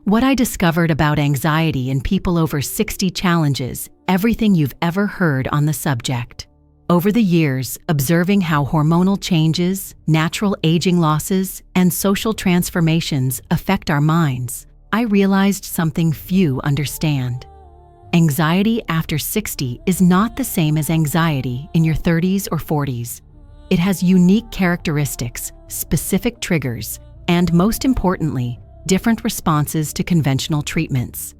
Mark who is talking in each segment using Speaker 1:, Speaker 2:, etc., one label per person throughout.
Speaker 1: What I discovered about anxiety in people over 60 challenges everything you've ever heard on the subject. Over the years, observing how hormonal changes, natural aging losses, and social transformations affect our minds, I realized something few understand. Anxiety after 60 is not the same as anxiety in your 30s or 40s. It has unique characteristics, specific triggers, and most importantly, different responses to conventional treatments.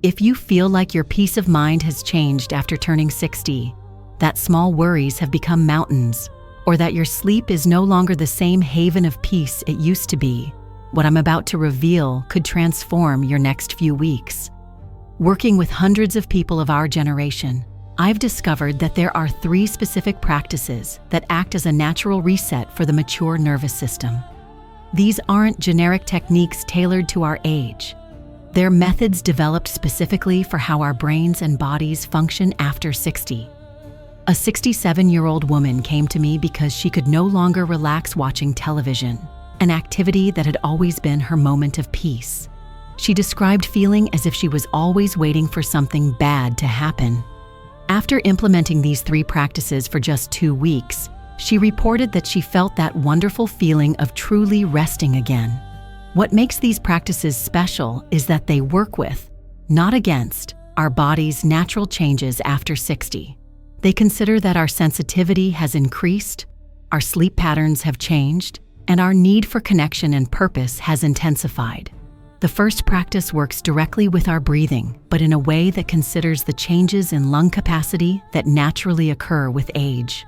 Speaker 1: If you feel like your peace of mind has changed after turning 60, that small worries have become mountains, or that your sleep is no longer the same haven of peace it used to be, what I'm about to reveal could transform your next few weeks. Working with hundreds of people of our generation, I've discovered that there are 3 specific practices that act as a natural reset for the mature nervous system. These aren't generic techniques tailored to our age. They're methods developed specifically for how our brains and bodies function after 60. A 67-year-old woman came to me because she could no longer relax watching television, an activity that had always been her moment of peace. She described feeling as if she was always waiting for something bad to happen. After implementing these 3 practices for just 2 weeks, she reported that she felt that wonderful feeling of truly resting again. What makes these practices special is that they work with, not against, our body's natural changes after 60. They consider that our sensitivity has increased, our sleep patterns have changed, and our need for connection and purpose has intensified. The first practice works directly with our breathing, but in a way that considers the changes in lung capacity that naturally occur with age.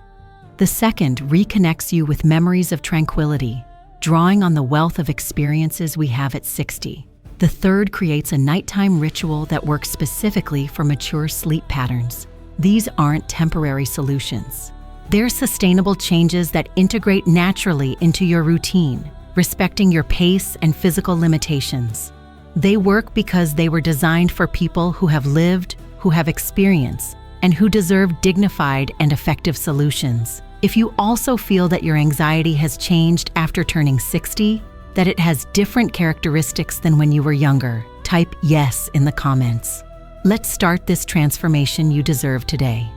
Speaker 1: The second reconnects you with memories of tranquility, drawing on the wealth of experiences we have at 60. The third creates a nighttime ritual that works specifically for mature sleep patterns. These aren't temporary solutions. They're sustainable changes that integrate naturally into your routine, respecting your pace and physical limitations. They work because they were designed for people who have lived, who have experience, and who deserve dignified and effective solutions. If you also feel that your anxiety has changed after turning 60, that it has different characteristics than when you were younger, type yes in the comments. Let's start this transformation you deserve today.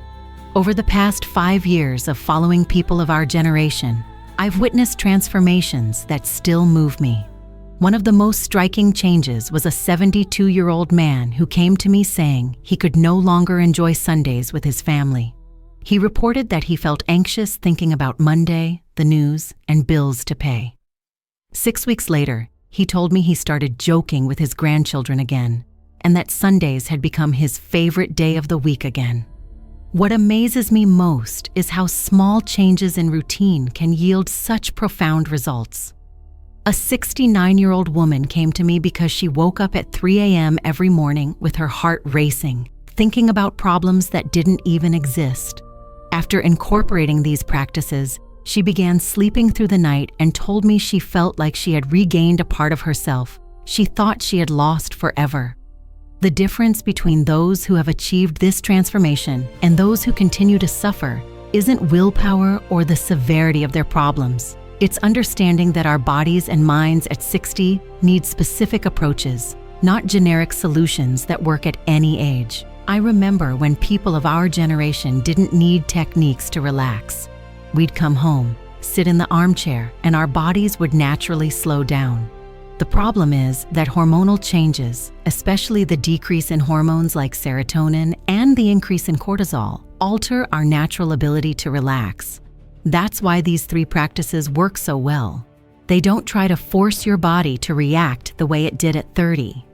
Speaker 1: Over the past 5 years of following people of our generation, I've witnessed transformations that still move me. One of the most striking changes was a 72-year-old man who came to me saying he could no longer enjoy Sundays with his family. He reported that he felt anxious thinking about Monday, the news, and bills to pay. 6 weeks later, he told me he started joking with his grandchildren again, and that Sundays had become his favorite day of the week again. What amazes me most is how small changes in routine can yield such profound results. A 69-year-old woman came to me because she woke up at 3 a.m. every morning with her heart racing, thinking about problems that didn't even exist. After incorporating these practices, she began sleeping through the night and told me she felt like she had regained a part of herself she thought she had lost forever. The difference between those who have achieved this transformation and those who continue to suffer isn't willpower or the severity of their problems. It's understanding that our bodies and minds at 60 need specific approaches, not generic solutions that work at any age. I remember when people of our generation didn't need techniques to relax. We'd come home, sit in the armchair, and our bodies would naturally slow down. The problem is that hormonal changes, especially the decrease in hormones like serotonin and the increase in cortisol, alter our natural ability to relax. That's why these 3 practices work so well. They don't try to force your body to react the way it did at 30.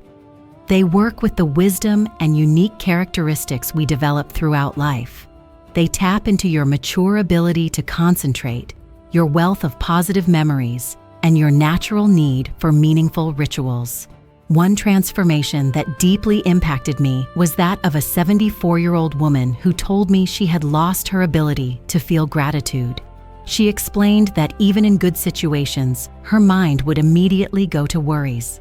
Speaker 1: They work with the wisdom and unique characteristics we develop throughout life. They tap into your mature ability to concentrate, your wealth of positive memories, and your natural need for meaningful rituals. One transformation that deeply impacted me was that of a 74-year-old woman who told me she had lost her ability to feel gratitude. She explained that even in good situations, her mind would immediately go to worries.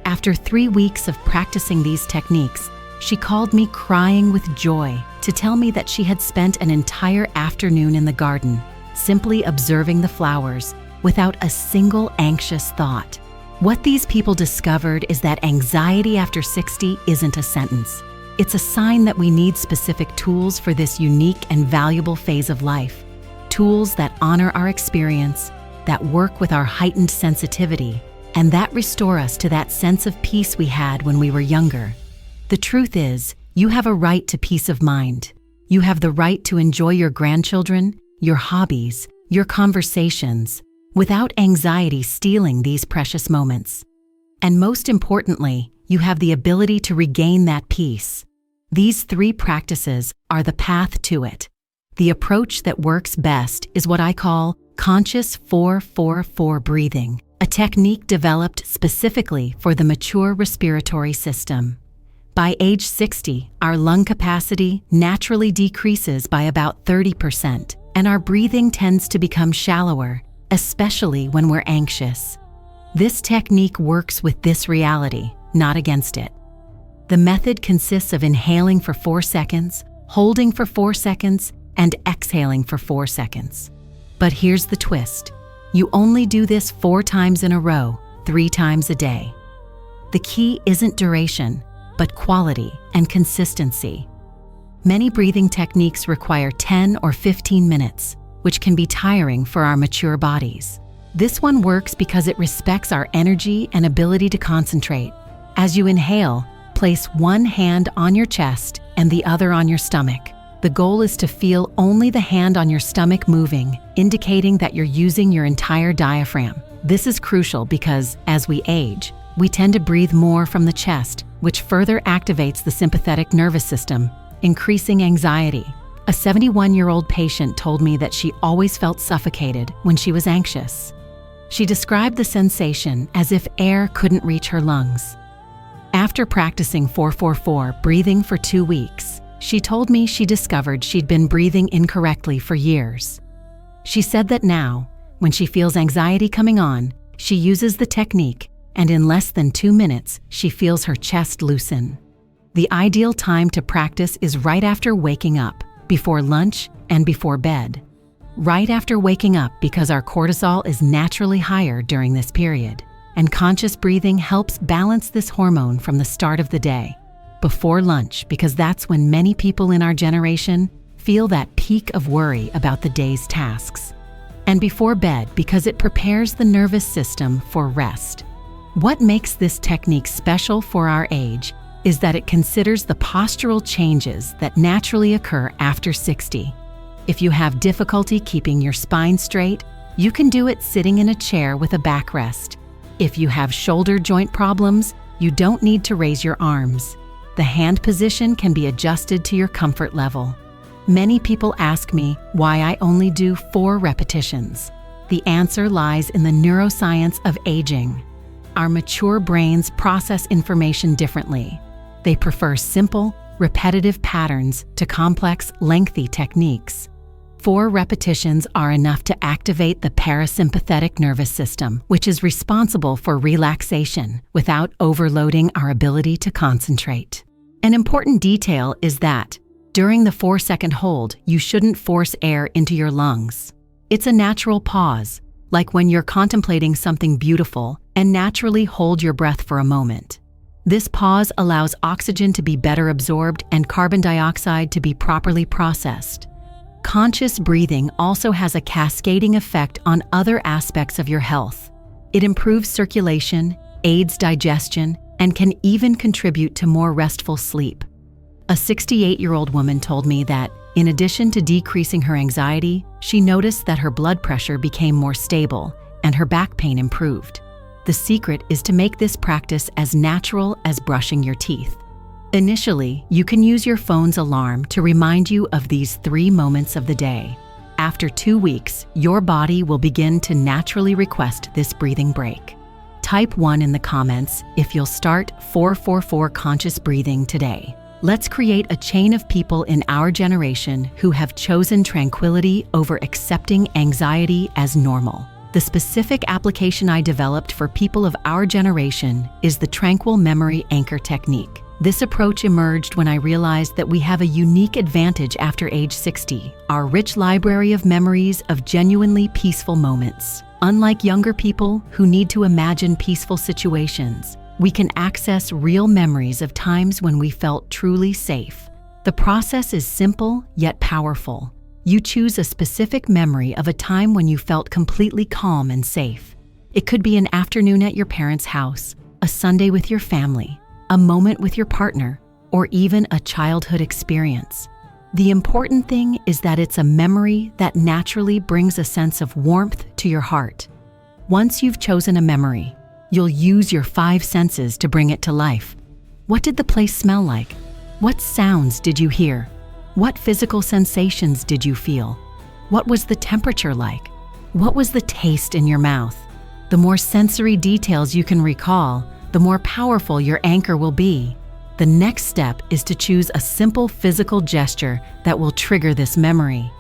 Speaker 1: After 3 weeks of practicing these techniques, she called me crying with joy to tell me that she had spent an entire afternoon in the garden, simply observing the flowers, without a single anxious thought. What these people discovered is that anxiety after 60 isn't a sentence. It's a sign that we need specific tools for this unique and valuable phase of life. Tools that honor our experience, that work with our heightened sensitivity, and that restore us to that sense of peace we had when we were younger. The truth is, you have a right to peace of mind. You have the right to enjoy your grandchildren, your hobbies, your conversations, without anxiety stealing these precious moments. And most importantly, you have the ability to regain that peace. These 3 practices are the path to it. The approach that works best is what I call conscious 4-4-4 breathing, a technique developed specifically for the mature respiratory system. By age 60, our lung capacity naturally decreases by about 30%, and our breathing tends to become shallower, especially when we're anxious. This technique works with this reality, not against it. The method consists of inhaling for 4 seconds, holding for 4 seconds, and exhaling for 4 seconds. But here's the twist. You only do this 4 times in a row, 3 times a day. The key isn't duration, but quality and consistency. Many breathing techniques require 10 or 15 minutes, which can be tiring for our mature bodies. This one works because it respects our energy and ability to concentrate. As you inhale, place one hand on your chest and the other on your stomach. The goal is to feel only the hand on your stomach moving, indicating that you're using your entire diaphragm. This is crucial because, as we age, we tend to breathe more from the chest, which further activates the sympathetic nervous system, increasing anxiety. A 71-year-old patient told me that she always felt suffocated when she was anxious. She described the sensation as if air couldn't reach her lungs. After practicing 4-4-4 breathing for 2 weeks, she told me she discovered she'd been breathing incorrectly for years. She said that now, when she feels anxiety coming on, she uses the technique, and in less than 2 minutes, she feels her chest loosen. The ideal time to practice is right after waking up, before lunch, and before bed. Right after waking up because our cortisol is naturally higher during this period, and conscious breathing helps balance this hormone from the start of the day. Before lunch because that's when many people in our generation feel that peak of worry about the day's tasks. And before bed because it prepares the nervous system for rest. What makes this technique special for our age is that it considers the postural changes that naturally occur after 60. If you have difficulty keeping your spine straight, you can do it sitting in a chair with a backrest. If you have shoulder joint problems, you don't need to raise your arms. The hand position can be adjusted to your comfort level. Many people ask me why I only do 4 repetitions. The answer lies in the neuroscience of aging. Our mature brains process information differently. They prefer simple, repetitive patterns to complex, lengthy techniques. 4 repetitions are enough to activate the parasympathetic nervous system, which is responsible for relaxation without overloading our ability to concentrate. An important detail is that, during the 4-second hold, you shouldn't force air into your lungs. It's a natural pause, like when you're contemplating something beautiful, and naturally hold your breath for a moment. This pause allows oxygen to be better absorbed and carbon dioxide to be properly processed. Conscious breathing also has a cascading effect on other aspects of your health. It improves circulation, aids digestion, and can even contribute to more restful sleep. A 68-year-old woman told me that, in addition to decreasing her anxiety, she noticed that her blood pressure became more stable and her back pain improved. The secret is to make this practice as natural as brushing your teeth. Initially, you can use your phone's alarm to remind you of these 3 moments of the day. After 2 weeks, your body will begin to naturally request this breathing break. Type 1 in the comments if you'll start 4-4-4 conscious breathing today. Let's create a chain of people in our generation who have chosen tranquility over accepting anxiety as normal. The specific application I developed for people of our generation is the Tranquil Memory Anchor technique. This approach emerged when I realized that we have a unique advantage after age 60, our rich library of memories of genuinely peaceful moments. Unlike younger people who need to imagine peaceful situations, we can access real memories of times when we felt truly safe. The process is simple yet powerful. You choose a specific memory of a time when you felt completely calm and safe. It could be an afternoon at your parents' house, a Sunday with your family, a moment with your partner, or even a childhood experience. The important thing is that it's a memory that naturally brings a sense of warmth to your heart. Once you've chosen a memory, you'll use your 5 senses to bring it to life. What did the place smell like? What sounds did you hear? What physical sensations did you feel? What was the temperature like? What was the taste in your mouth? The more sensory details you can recall, the more powerful your anchor will be. The next step is to choose a simple physical gesture that will trigger this memory.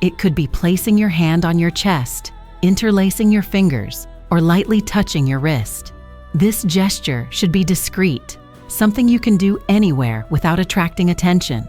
Speaker 1: It could be placing your hand on your chest, interlacing your fingers, or lightly touching your wrist. This gesture should be discreet, something you can do anywhere without attracting attention.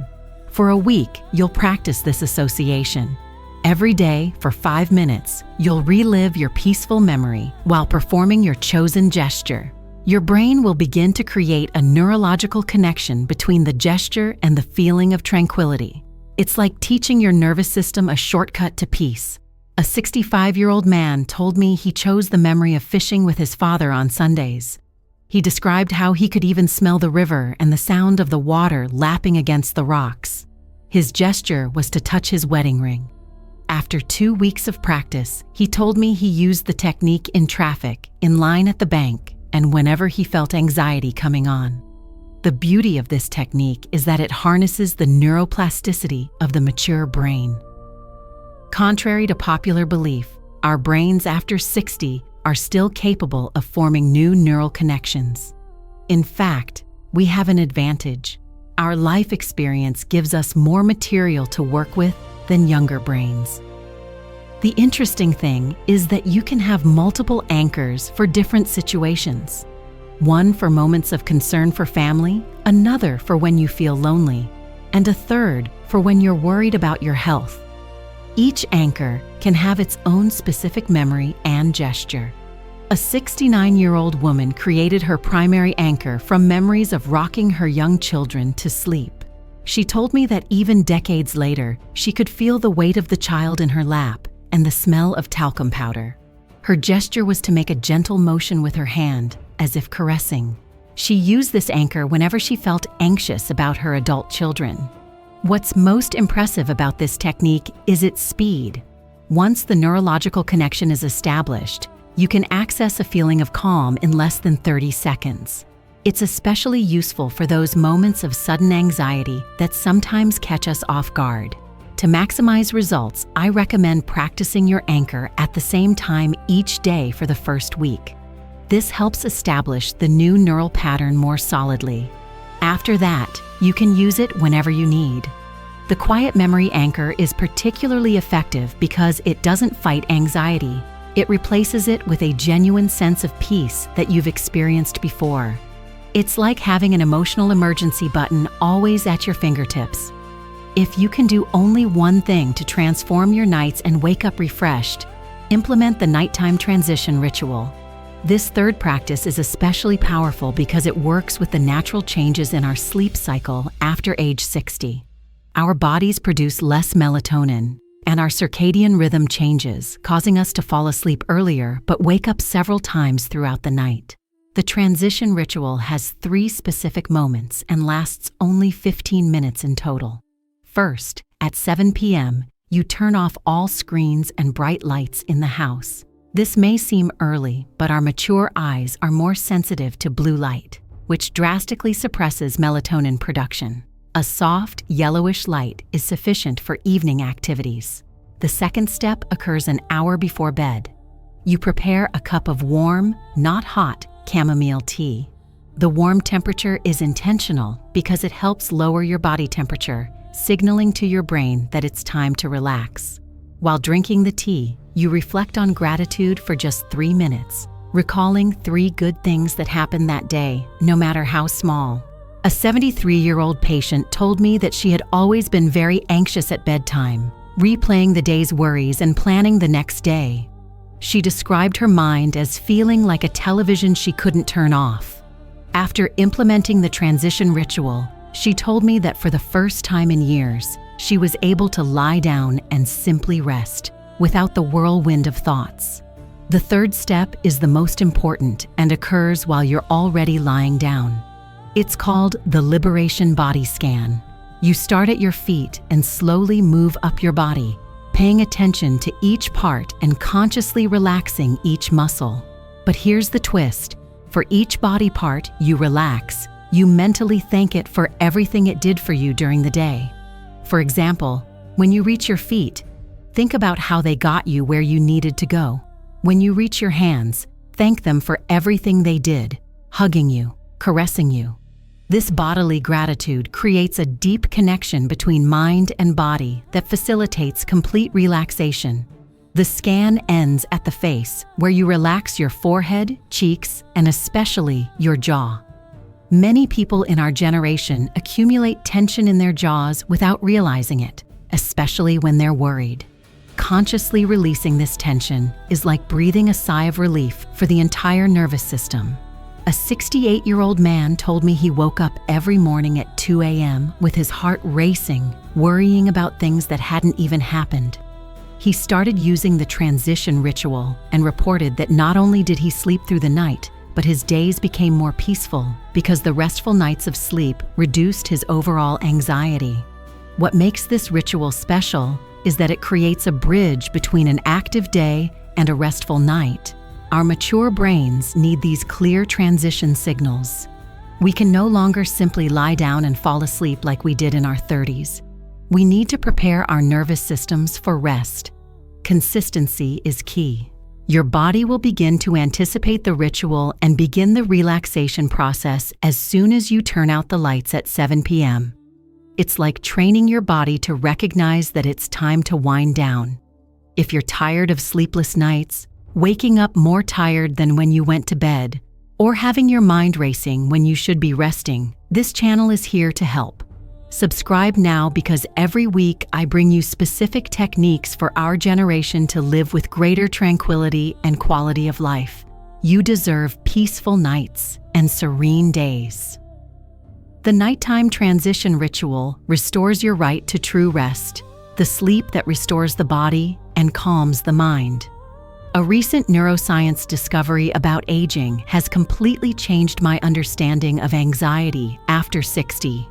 Speaker 1: For a week, you'll practice this association. Every day, for 5 minutes, you'll relive your peaceful memory while performing your chosen gesture. Your brain will begin to create a neurological connection between the gesture and the feeling of tranquility. It's like teaching your nervous system a shortcut to peace. A 65-year-old man told me he chose the memory of fishing with his father on Sundays. He described how he could even smell the river and the sound of the water lapping against the rocks. His gesture was to touch his wedding ring. After 2 weeks of practice, he told me he used the technique in traffic, in line at the bank, and whenever he felt anxiety coming on. The beauty of this technique is that it harnesses the neuroplasticity of the mature brain. Contrary to popular belief, our brains after 60 are still capable of forming new neural connections. In fact, we have an advantage. Our life experience gives us more material to work with than younger brains. The interesting thing is that you can have multiple anchors for different situations. One for moments of concern for family, another for when you feel lonely, and a third for when you're worried about your health. Each anchor can have its own specific memory and gesture. A 69-year-old woman created her primary anchor from memories of rocking her young children to sleep. She told me that even decades later, she could feel the weight of the child in her lap and the smell of talcum powder. Her gesture was to make a gentle motion with her hand, as if caressing. She used this anchor whenever she felt anxious about her adult children. What's most impressive about this technique is its speed. Once the neurological connection is established, you can access a feeling of calm in less than 30 seconds. It's especially useful for those moments of sudden anxiety that sometimes catch us off guard. To maximize results, I recommend practicing your anchor at the same time each day for the first week. This helps establish the new neural pattern more solidly. After that, you can use it whenever you need. The quiet memory anchor is particularly effective because it doesn't fight anxiety. It replaces it with a genuine sense of peace that you've experienced before. It's like having an emotional emergency button always at your fingertips. If you can do only one thing to transform your nights and wake up refreshed, implement the nighttime transition ritual. This third practice is especially powerful because it works with the natural changes in our sleep cycle after age 60. Our bodies produce less melatonin, and our circadian rhythm changes, causing us to fall asleep earlier but wake up several times throughout the night. The transition ritual has 3 specific moments and lasts only 15 minutes in total. First, at 7 p.m., you turn off all screens and bright lights in the house. This may seem early, but our mature eyes are more sensitive to blue light, which drastically suppresses melatonin production. A soft, yellowish light is sufficient for evening activities. The second step occurs an hour before bed. You prepare a cup of warm, not hot, chamomile tea. The warm temperature is intentional because it helps lower your body temperature, signaling to your brain that it's time to relax. While drinking the tea, you reflect on gratitude for just 3 minutes, recalling 3 good things that happened that day, no matter how small. A 73-year-old patient told me that she had always been very anxious at bedtime, replaying the day's worries and planning the next day. She described her mind as feeling like a television she couldn't turn off. After implementing the transition ritual, she told me that for the first time in years, she was able to lie down and simply rest, without the whirlwind of thoughts. The third step is the most important and occurs while you're already lying down. It's called the Liberation Body Scan. You start at your feet and slowly move up your body, paying attention to each part and consciously relaxing each muscle. But here's the twist. For each body part you relax, you mentally thank it for everything it did for you during the day. For example, when you reach your feet, think about how they got you where you needed to go. When you reach your hands, thank them for everything they did, hugging you, caressing you. This bodily gratitude creates a deep connection between mind and body that facilitates complete relaxation. The scan ends at the face, where you relax your forehead, cheeks, and especially your jaw. Many people in our generation accumulate tension in their jaws without realizing it, especially when they're worried. Consciously releasing this tension is like breathing a sigh of relief for the entire nervous system. A 68-year-old man told me he woke up every morning at 2 a.m. with his heart racing, worrying about things that hadn't even happened. He started using the transition ritual and reported that not only did he sleep through the night, but his days became more peaceful because the restful nights of sleep reduced his overall anxiety. What makes this ritual special is that it creates a bridge between an active day and a restful night. Our mature brains need these clear transition signals. We can no longer simply lie down and fall asleep like we did in our 30s. We need to prepare our nervous systems for rest. Consistency is key. Your body will begin to anticipate the ritual and begin the relaxation process as soon as you turn out the lights at 7 p.m. It's like training your body to recognize that it's time to wind down. If you're tired of sleepless nights, waking up more tired than when you went to bed, or having your mind racing when you should be resting, this channel is here to help. Subscribe now because every week I bring you specific techniques for our generation to live with greater tranquility and quality of life. You deserve peaceful nights and serene days. The nighttime transition ritual restores your right to true rest, the sleep that restores the body and calms the mind. A recent neuroscience discovery about aging has completely changed my understanding of anxiety after 60.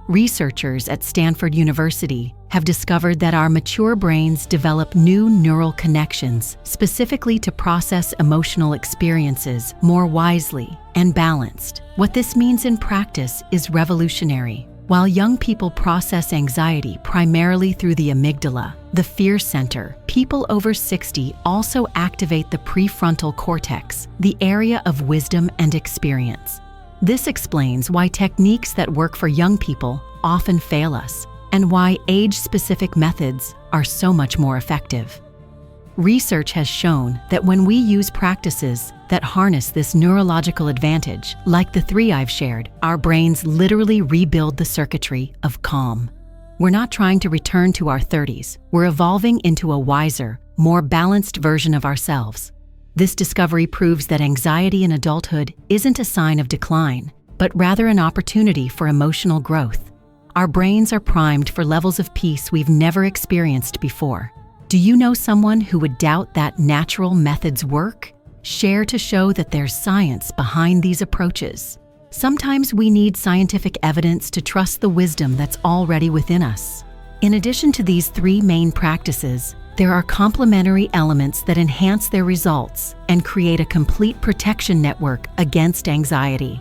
Speaker 1: Researchers at Stanford University have discovered that our mature brains develop new neural connections specifically to process emotional experiences more wisely and balanced. What this means in practice is revolutionary. While young people process anxiety primarily through the amygdala, the fear center, people over 60 also activate the prefrontal cortex, the area of wisdom and experience. This explains why techniques that work for young people often fail us, and why age-specific methods are so much more effective. Research has shown that when we use practices that harness this neurological advantage, like the 3 I've shared, our brains literally rebuild the circuitry of calm. We're not trying to return to our 30s. We're evolving into a wiser, more balanced version of ourselves. This discovery proves that anxiety in adulthood isn't a sign of decline, but rather an opportunity for emotional growth. Our brains are primed for levels of peace we've never experienced before. Do you know someone who would doubt that natural methods work? Share to show that there's science behind these approaches. Sometimes we need scientific evidence to trust the wisdom that's already within us. In addition to these 3 main practices, there are complementary elements that enhance their results and create a complete protection network against anxiety.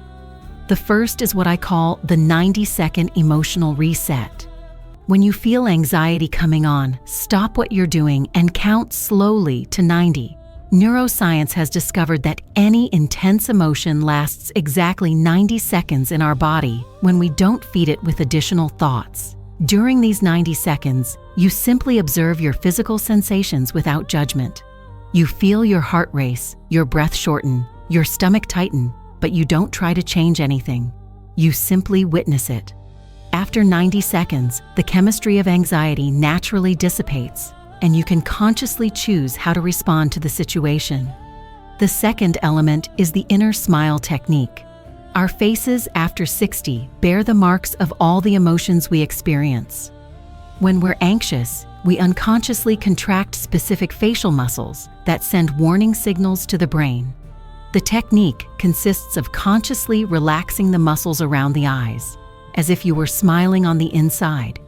Speaker 1: The first is what I call the 90-second emotional reset. When you feel anxiety coming on, stop what you're doing and count slowly to 90. Neuroscience has discovered that any intense emotion lasts exactly 90 seconds in our body when we don't feed it with additional thoughts. During these 90 seconds, you simply observe your physical sensations without judgment. You feel your heart race, your breath shorten, your stomach tighten, but you don't try to change anything. You simply witness it. After 90 seconds, the chemistry of anxiety naturally dissipates. and you can consciously choose how to respond to the situation. The second element is the inner smile technique. Our faces after 60 bear the marks of all the emotions we experience. When we're anxious, we unconsciously contract specific facial muscles that send warning signals to the brain. The technique consists of consciously relaxing the muscles around the eyes, as if you were smiling on the inside,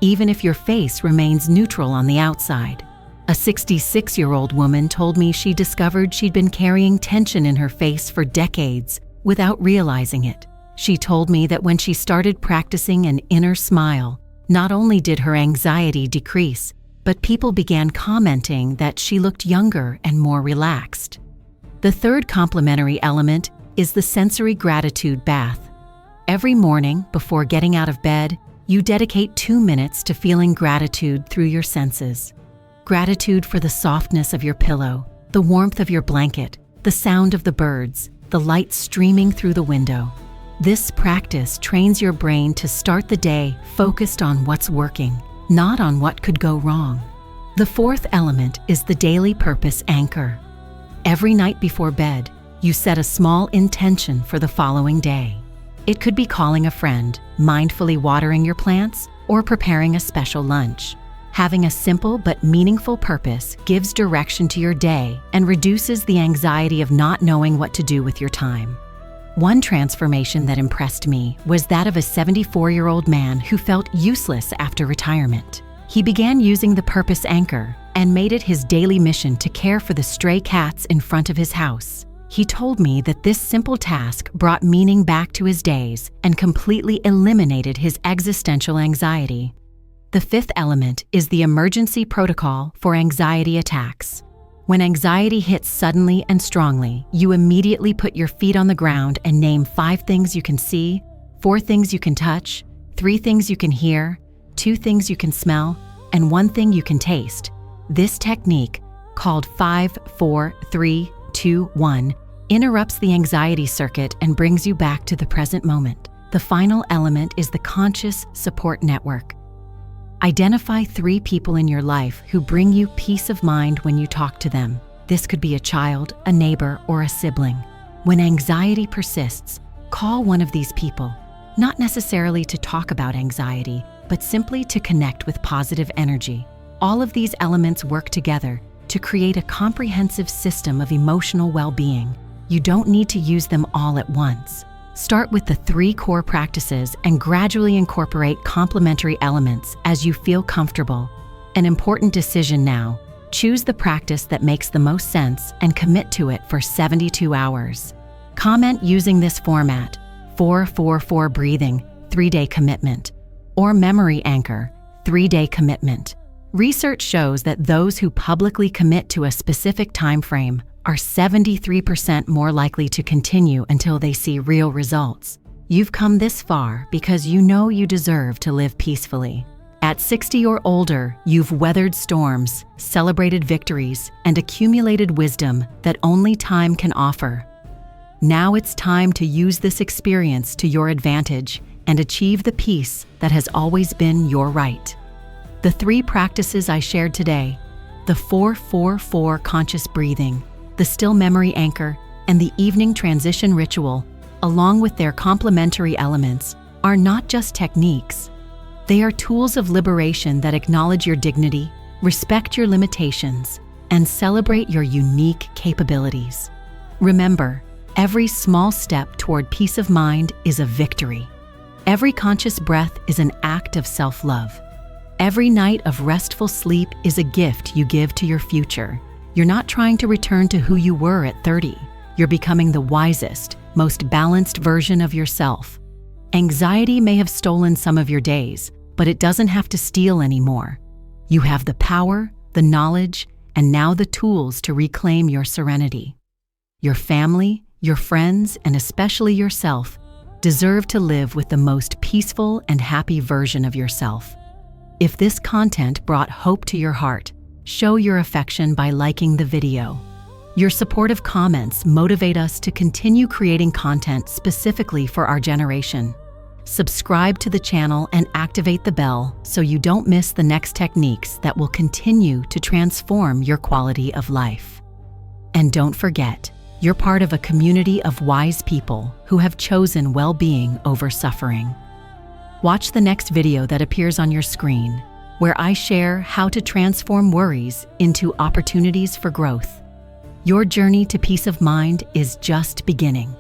Speaker 1: even if your face remains neutral on the outside. A 66-year-old woman told me she discovered she'd been carrying tension in her face for decades without realizing it. She told me that when she started practicing an inner smile, not only did her anxiety decrease, but people began commenting that she looked younger and more relaxed. The third complementary element is the sensory gratitude bath. Every morning, before getting out of bed, you dedicate 2 minutes to feeling gratitude through your senses. Gratitude for the softness of your pillow, the warmth of your blanket, the sound of the birds, the light streaming through the window. This practice trains your brain to start the day focused on what's working, not on what could go wrong. The fourth element is the daily purpose anchor. Every night before bed, you set a small intention for the following day. It could be calling a friend, mindfully watering your plants, or preparing a special lunch. Having a simple but meaningful purpose gives direction to your day and reduces the anxiety of not knowing what to do with your time. One transformation that impressed me was that of a 74-year-old man who felt useless after retirement. He began using the purpose anchor and made it his daily mission to care for the stray cats in front of his house. He told me that this simple task brought meaning back to his days and completely eliminated his existential anxiety. The fifth element is the emergency protocol for anxiety attacks. When anxiety hits suddenly and strongly, you immediately put your feet on the ground and name 5 things you can see, 4 things you can touch, 3 things you can hear, 2 things you can smell, and 1 thing you can taste. This technique, called 5, 4, 3, 2, 1, interrupts the anxiety circuit and brings you back to the present moment. The final element is the conscious support network. Identify 3 people in your life who bring you peace of mind when you talk to them. This could be a child, a neighbor, or a sibling. When anxiety persists, call one of these people, not necessarily to talk about anxiety, but simply to connect with positive energy. All of these elements work together to create a comprehensive system of emotional well-being. You don't need to use them all at once. Start with the 3 core practices and gradually incorporate complementary elements as you feel comfortable. An important decision now: choose the practice that makes the most sense and commit to it for 72 hours. Comment using this format: 4-4-4 breathing, 3-day commitment, or memory anchor, 3-day commitment. Research shows that those who publicly commit to a specific time frame are 73% more likely to continue until they see real results. You've come this far because you know you deserve to live peacefully. At 60 or older, you've weathered storms, celebrated victories, and accumulated wisdom that only time can offer. Now it's time to use this experience to your advantage and achieve the peace that has always been your right. The 3 practices I shared today, the 4-4-4 conscious breathing, the still memory anchor, and the evening transition ritual, along with their complementary elements, are not just techniques. They are tools of liberation that acknowledge your dignity, respect your limitations, and celebrate your unique capabilities. Remember, every small step toward peace of mind is a victory. Every conscious breath is an act of self-love. Every night of restful sleep is a gift you give to your future. You're not trying to return to who you were at 30. You're becoming the wisest, most balanced version of yourself. Anxiety may have stolen some of your days, but it doesn't have to steal anymore. You have the power, the knowledge, and now the tools to reclaim your serenity. Your family, your friends, and especially yourself deserve to live with the most peaceful and happy version of yourself. If this content brought hope to your heart, show your affection by liking the video. Your supportive comments motivate us to continue creating content specifically for our generation. Subscribe to the channel and activate the bell so you don't miss the next techniques that will continue to transform your quality of life. And don't forget, you're part of a community of wise people who have chosen well-being over suffering. Watch the next video that appears on your screen, where I share how to transform worries into opportunities for growth. Your journey to peace of mind is just beginning.